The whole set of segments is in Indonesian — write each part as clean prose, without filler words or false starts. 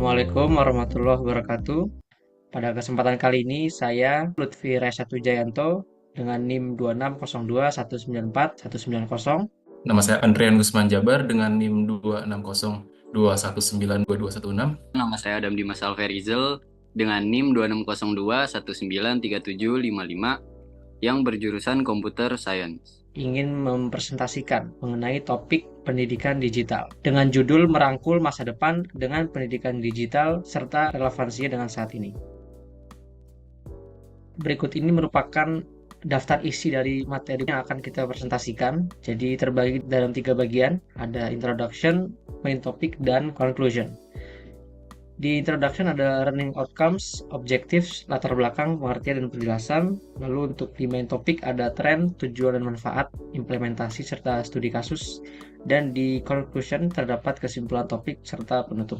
Assalamualaikum warahmatullahi wabarakatuh. Pada kesempatan kali ini saya Lutfi Resatu Jayanto dengan NIM 2602194190. Nama saya Andrian Gusman Jabar dengan NIM 2602192192216. Nama saya Adam Dimas Alverizal dengan NIM 2602193755 yang berjurusan Computer Science. Ingin mempresentasikan mengenai topik pendidikan digital dengan judul merangkul masa depan dengan pendidikan digital serta relevansinya dengan saat ini. Berikut ini merupakan daftar isi dari materi yang akan kita presentasikan. Jadi terbagi dalam 3 bagian, ada introduction, main topic, dan conclusion. Di introduction ada learning outcomes, objectives, latar belakang, pengertian dan penjelasan. Lalu untuk di main topic ada tren, tujuan dan manfaat, implementasi serta studi kasus. Dan di conclusion terdapat kesimpulan topik serta penutup.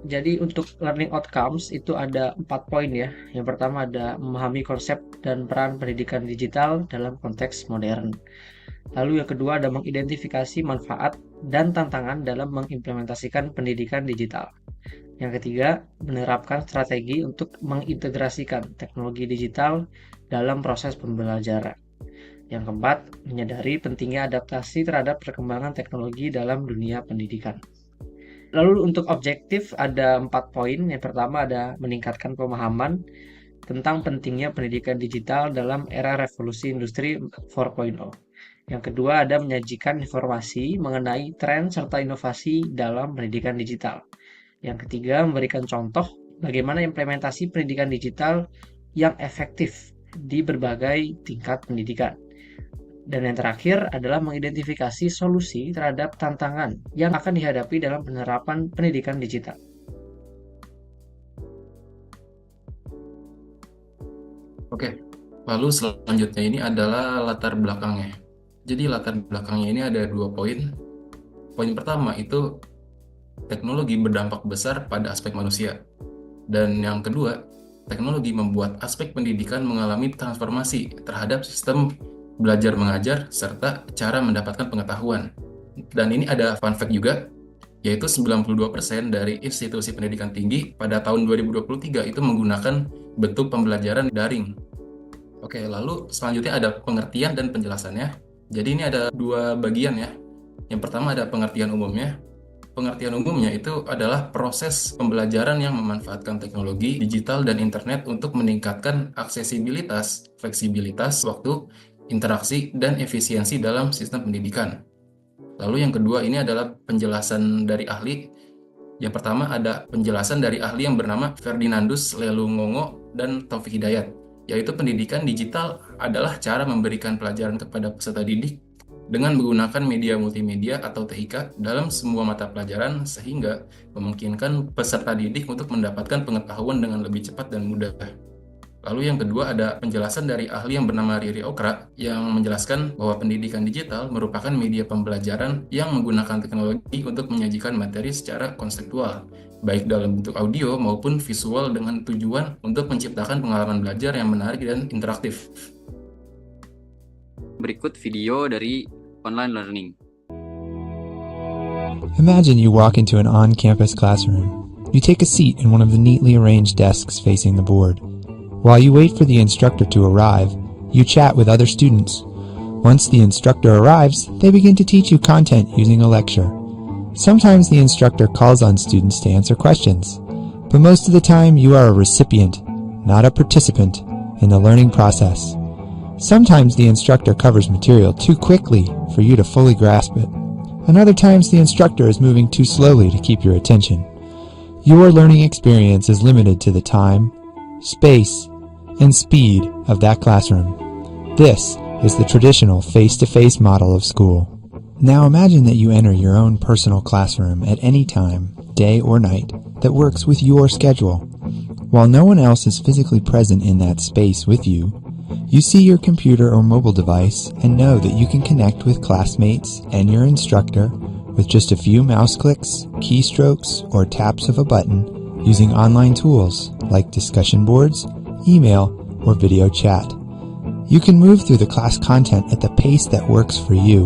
Jadi untuk learning outcomes itu ada 4 poin ya. Yang pertama ada memahami konsep dan peran pendidikan digital dalam konteks modern. Lalu yang kedua ada mengidentifikasi manfaat dan tantangan dalam mengimplementasikan pendidikan digital. Yang ketiga, menerapkan strategi untuk mengintegrasikan teknologi digital dalam proses pembelajaran. Yang keempat, menyadari pentingnya adaptasi terhadap perkembangan teknologi dalam dunia pendidikan. Lalu untuk objektif ada 4 poin. Yang pertama ada meningkatkan pemahaman tentang pentingnya pendidikan digital dalam era revolusi industri 4.0. Yang kedua ada menyajikan informasi mengenai tren serta inovasi dalam pendidikan digital. Yang ketiga memberikan contoh bagaimana implementasi pendidikan digital yang efektif di berbagai tingkat pendidikan. Dan yang terakhir adalah mengidentifikasi solusi terhadap tantangan yang akan dihadapi dalam penerapan pendidikan digital. Oke, lalu selanjutnya ini adalah latar belakangnya. Jadi latar belakangnya ini ada 2 poin. Poin pertama itu teknologi berdampak besar pada aspek manusia. Dan yang kedua, teknologi membuat aspek pendidikan mengalami transformasi terhadap sistem belajar mengajar serta cara mendapatkan pengetahuan. Dan ini ada fun fact juga, yaitu 92% dari institusi pendidikan tinggi pada tahun 2023 itu menggunakan bentuk pembelajaran daring. Oke, lalu selanjutnya ada pengertian dan penjelasannya. Jadi ini ada 2 bagian ya. Yang pertama ada pengertian umumnya. Pengertian umumnya itu adalah proses pembelajaran yang memanfaatkan teknologi digital dan internet untuk meningkatkan aksesibilitas, fleksibilitas waktu, interaksi, dan efisiensi dalam sistem pendidikan. Lalu yang kedua ini adalah penjelasan dari ahli. Yang pertama ada penjelasan dari ahli yang bernama Ferdinandus Lelungongo dan Taufik Hidayat, yaitu pendidikan digital adalah cara memberikan pelajaran kepada peserta didik dengan menggunakan media multimedia atau TIK dalam semua mata pelajaran sehingga memungkinkan peserta didik untuk mendapatkan pengetahuan dengan lebih cepat dan mudah. Lalu yang kedua ada penjelasan dari ahli yang bernama Riri Okra yang menjelaskan bahwa pendidikan digital merupakan media pembelajaran yang menggunakan teknologi untuk menyajikan materi secara konseptual, baik dalam bentuk audio maupun visual dengan tujuan untuk menciptakan pengalaman belajar yang menarik dan interaktif. Berikut video dari online learning. Imagine you walk into an on-campus classroom. You take a seat in one of the neatly arranged desks facing the board. While you wait for the instructor to arrive, you chat with other students. Once the instructor arrives, they begin to teach you content using a lecture. Sometimes the instructor calls on students to answer questions, but most of the time you are a recipient, not a participant, in the learning process. Sometimes the instructor covers material too quickly for you to fully grasp it, and other times the instructor is moving too slowly to keep your attention. Your learning experience is limited to the time, space, and speed of that classroom. This is the traditional face-to-face model of school. Now imagine that you enter your own personal classroom at any time, day or night, that works with your schedule. While no one else is physically present in that space with you, you see your computer or mobile device and know that you can connect with classmates and your instructor with just a few mouse clicks, keystrokes, or taps of a button using online tools like discussion boards, email, or video chat. You can move through the class content at the pace that works for you.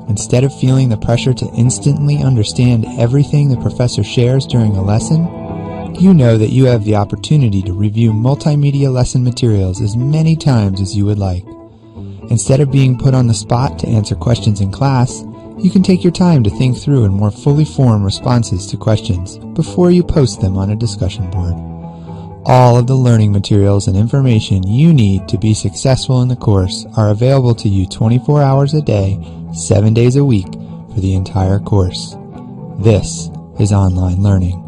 Instead of feeling the pressure to instantly understand everything the professor shares during a lesson, you know that you have the opportunity to review multimedia lesson materials as many times as you would like. Instead of being put on the spot to answer questions in class, you can take your time to think through and more fully form responses to questions before you post them on a discussion board. All of the learning materials and information you need to be successful in the course are available to you 24 hours a day, 7 days a week for the entire course. This is online learning.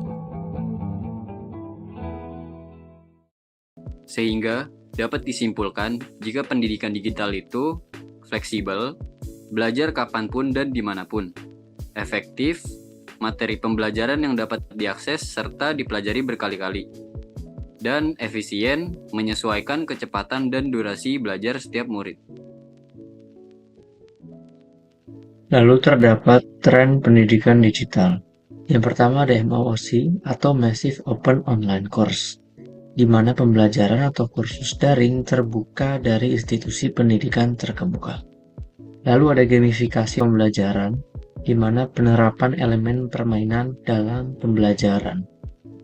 Sehingga dapat disimpulkan jika pendidikan digital itu fleksibel, belajar kapanpun dan dimanapun, efektif, materi pembelajaran yang dapat diakses serta dipelajari berkali-kali, dan efisien menyesuaikan kecepatan dan durasi belajar setiap murid. Lalu terdapat tren pendidikan digital. Yang pertama ada MOOC atau Massive Open Online Course, di mana pembelajaran atau kursus daring terbuka dari institusi pendidikan terkemuka. Lalu ada gamifikasi pembelajaran, di mana penerapan elemen permainan dalam pembelajaran.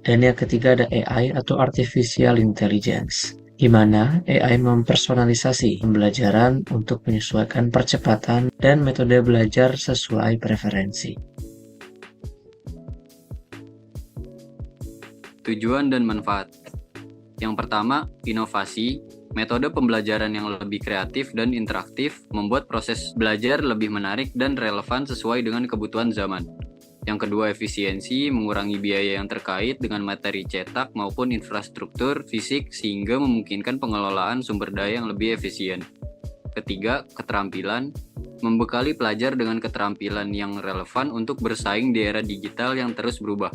Dan yang ketiga ada AI atau Artificial Intelligence, di mana AI mempersonalisasi pembelajaran untuk menyesuaikan percepatan dan metode belajar sesuai preferensi. Tujuan dan manfaat. Yang pertama, inovasi. Metode pembelajaran yang lebih kreatif dan interaktif membuat proses belajar lebih menarik dan relevan sesuai dengan kebutuhan zaman. Yang kedua, efisiensi, mengurangi biaya yang terkait dengan materi cetak maupun infrastruktur fisik sehingga memungkinkan pengelolaan sumber daya yang lebih efisien. Ketiga, keterampilan, membekali pelajar dengan keterampilan yang relevan untuk bersaing di era digital yang terus berubah.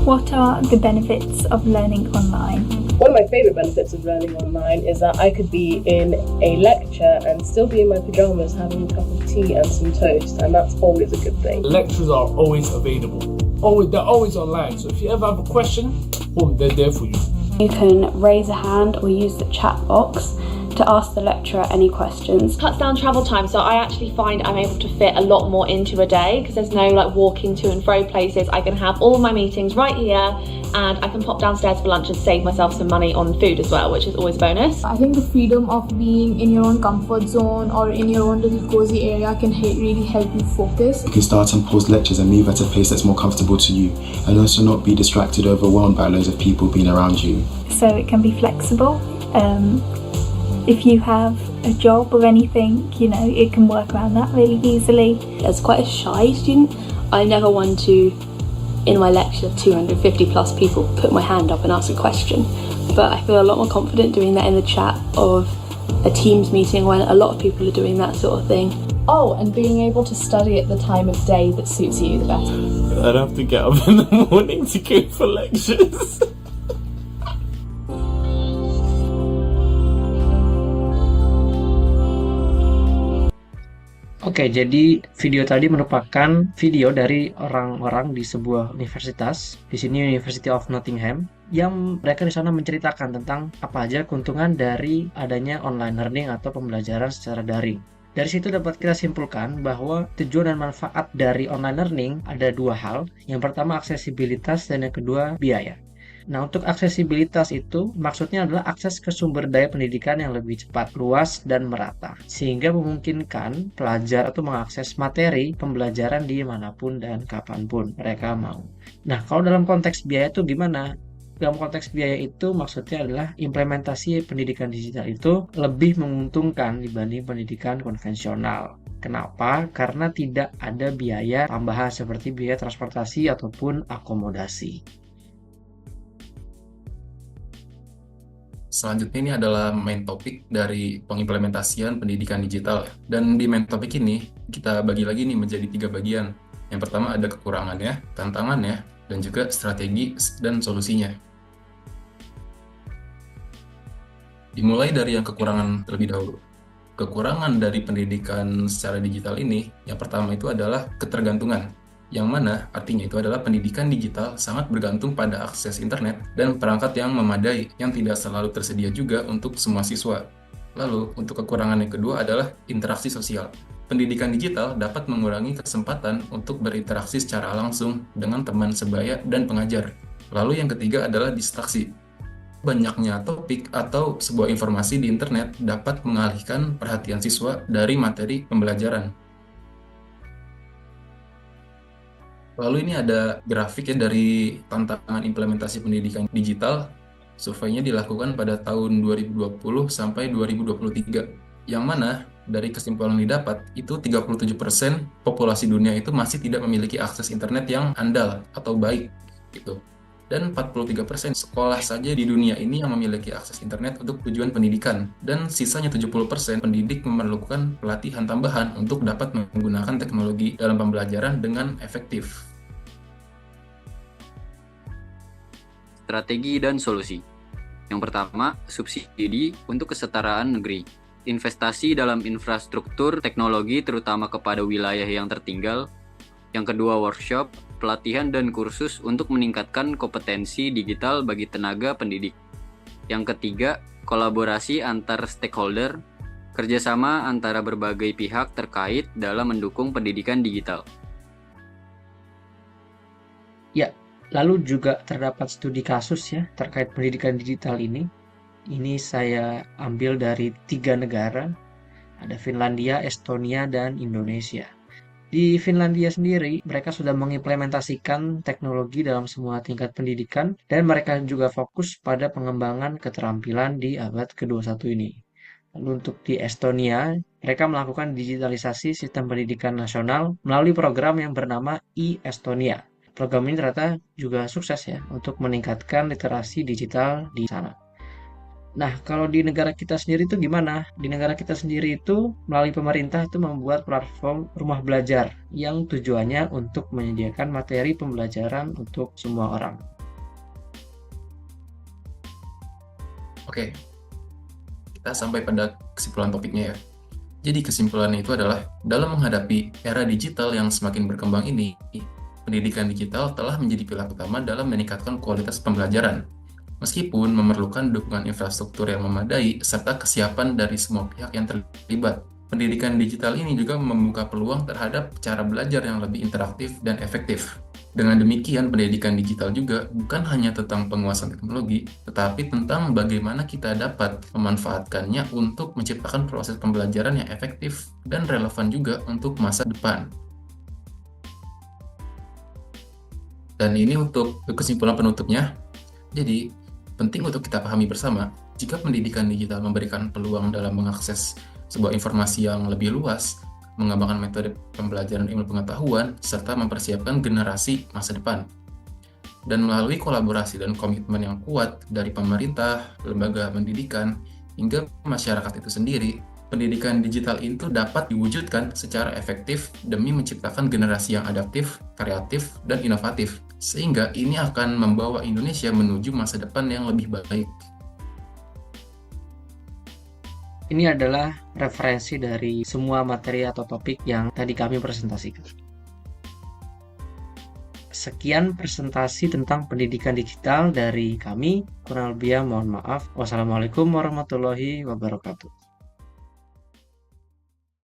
What are the benefits of learning online? One of my favourite benefits of learning online is that I could be in a lecture and still be in my pyjamas having a cup of tea and some toast, and that's always a good thing. Lectures are always available. They're always online, so if you ever have a question, boom, they're there for you. You can raise a hand or use the chat box to ask the lecturer any questions. Cuts down travel time, so I actually find I'm able to fit a lot more into a day because there's no walking to and fro places. I can have all my meetings right here and I can pop downstairs for lunch and save myself some money on food as well, which is always a bonus. I think the freedom of being in your own comfort zone or in your own little cozy area can really help you focus. You can start and pause lectures and move at a pace that's more comfortable to you, and also not be distracted or overwhelmed by loads of people being around you. So it can be flexible. If you have a job or anything, it can work around that really easily. As quite a shy student, I never want to, in my lecture, 250 plus people, put my hand up and ask a question. But I feel a lot more confident doing that in the chat of a Teams meeting when a lot of people are doing that sort of thing. Oh, and being able to study at the time of day that suits you the best. I'd have to get up in the morning to go for lectures. Oke, jadi video tadi merupakan video dari orang-orang di sebuah universitas, di sini University of Nottingham, yang mereka di sana menceritakan tentang apa aja keuntungan dari adanya online learning atau pembelajaran secara daring. Dari situ dapat kita simpulkan bahwa tujuan dan manfaat dari online learning ada dua hal. Yang pertama aksesibilitas dan yang kedua biaya. Nah, untuk aksesibilitas itu maksudnya adalah akses ke sumber daya pendidikan yang lebih cepat, luas, dan merata. Sehingga memungkinkan pelajar itu mengakses materi pembelajaran di manapun dan kapanpun mereka mau. Nah, kalau dalam konteks biaya itu gimana? Dalam konteks biaya itu maksudnya adalah implementasi pendidikan digital itu lebih menguntungkan dibanding pendidikan konvensional. Kenapa? Karena tidak ada biaya tambahan seperti biaya transportasi ataupun akomodasi. Selanjutnya ini adalah main topik dari pengimplementasian pendidikan digital. Dan di main topik ini kita bagi lagi nih menjadi 3 bagian. Yang pertama ada kekurangannya, tantangannya, dan juga strategi dan solusinya. Dimulai dari yang kekurangan terlebih dahulu. Kekurangan dari pendidikan secara digital ini, yang pertama itu adalah ketergantungan. Yang mana artinya itu adalah pendidikan digital sangat bergantung pada akses internet dan perangkat yang memadai yang tidak selalu tersedia juga untuk semua siswa. Lalu, untuk kekurangan yang kedua adalah interaksi sosial. Pendidikan digital dapat mengurangi kesempatan untuk berinteraksi secara langsung dengan teman sebaya dan pengajar. Lalu yang ketiga adalah distraksi. Banyaknya topik atau sebuah informasi di internet dapat mengalihkan perhatian siswa dari materi pembelajaran. Lalu ini ada grafik ya dari tantangan implementasi pendidikan digital. Surveinya dilakukan pada tahun 2020 sampai 2023, yang mana dari kesimpulan yang didapat itu 37% populasi dunia itu masih tidak memiliki akses internet yang andal atau baik gitu. Dan 43% sekolah saja di dunia ini yang memiliki akses internet untuk tujuan pendidikan, dan sisanya 70% pendidik memerlukan pelatihan tambahan untuk dapat menggunakan teknologi dalam pembelajaran dengan efektif. Strategi dan solusi. Yang pertama, subsidi untuk kesetaraan negeri. Investasi dalam infrastruktur teknologi terutama kepada wilayah yang tertinggal. Yang kedua, workshop, pelatihan dan kursus untuk meningkatkan kompetensi digital bagi tenaga pendidik. Yang ketiga, kolaborasi antar stakeholder, kerjasama antara berbagai pihak terkait dalam mendukung pendidikan digital. Ya, lalu juga terdapat studi kasus ya terkait pendidikan digital ini. Ini saya ambil dari 3 negara, ada Finlandia, Estonia, dan Indonesia. Di Finlandia sendiri, mereka sudah mengimplementasikan teknologi dalam semua tingkat pendidikan, dan mereka juga fokus pada pengembangan keterampilan di abad ke-21 ini. Lalu untuk di Estonia, mereka melakukan digitalisasi sistem pendidikan nasional melalui program yang bernama e-Estonia. Program ini ternyata juga sukses ya untuk meningkatkan literasi digital di sana. Nah, kalau di negara kita sendiri itu gimana? Di negara kita sendiri itu melalui pemerintah itu membuat platform rumah belajar yang tujuannya untuk menyediakan materi pembelajaran untuk semua orang. Oke, kita sampai pada kesimpulan topiknya ya. Jadi kesimpulannya itu adalah, dalam menghadapi era digital yang semakin berkembang ini, pendidikan digital telah menjadi pilar utama dalam meningkatkan kualitas pembelajaran. Meskipun memerlukan dukungan infrastruktur yang memadai serta kesiapan dari semua pihak yang terlibat. Pendidikan digital ini juga membuka peluang terhadap cara belajar yang lebih interaktif dan efektif. Dengan demikian, pendidikan digital juga bukan hanya tentang penguasaan teknologi, tetapi tentang bagaimana kita dapat memanfaatkannya untuk menciptakan proses pembelajaran yang efektif dan relevan juga untuk masa depan. Dan ini untuk kesimpulan penutupnya. Jadi, penting untuk kita pahami bersama, jika pendidikan digital memberikan peluang dalam mengakses sebuah informasi yang lebih luas, mengembangkan metode pembelajaran ilmu pengetahuan, serta mempersiapkan generasi masa depan. Dan melalui kolaborasi dan komitmen yang kuat dari pemerintah, lembaga pendidikan, hingga masyarakat itu sendiri, pendidikan digital itu dapat diwujudkan secara efektif demi menciptakan generasi yang adaptif, kreatif, dan inovatif. Sehingga ini akan membawa Indonesia menuju masa depan yang lebih baik. Ini adalah referensi dari semua materi atau topik yang tadi kami presentasikan. Sekian presentasi tentang pendidikan digital dari kami. Kurang lebih mohon maaf. Wassalamualaikum warahmatullahi wabarakatuh.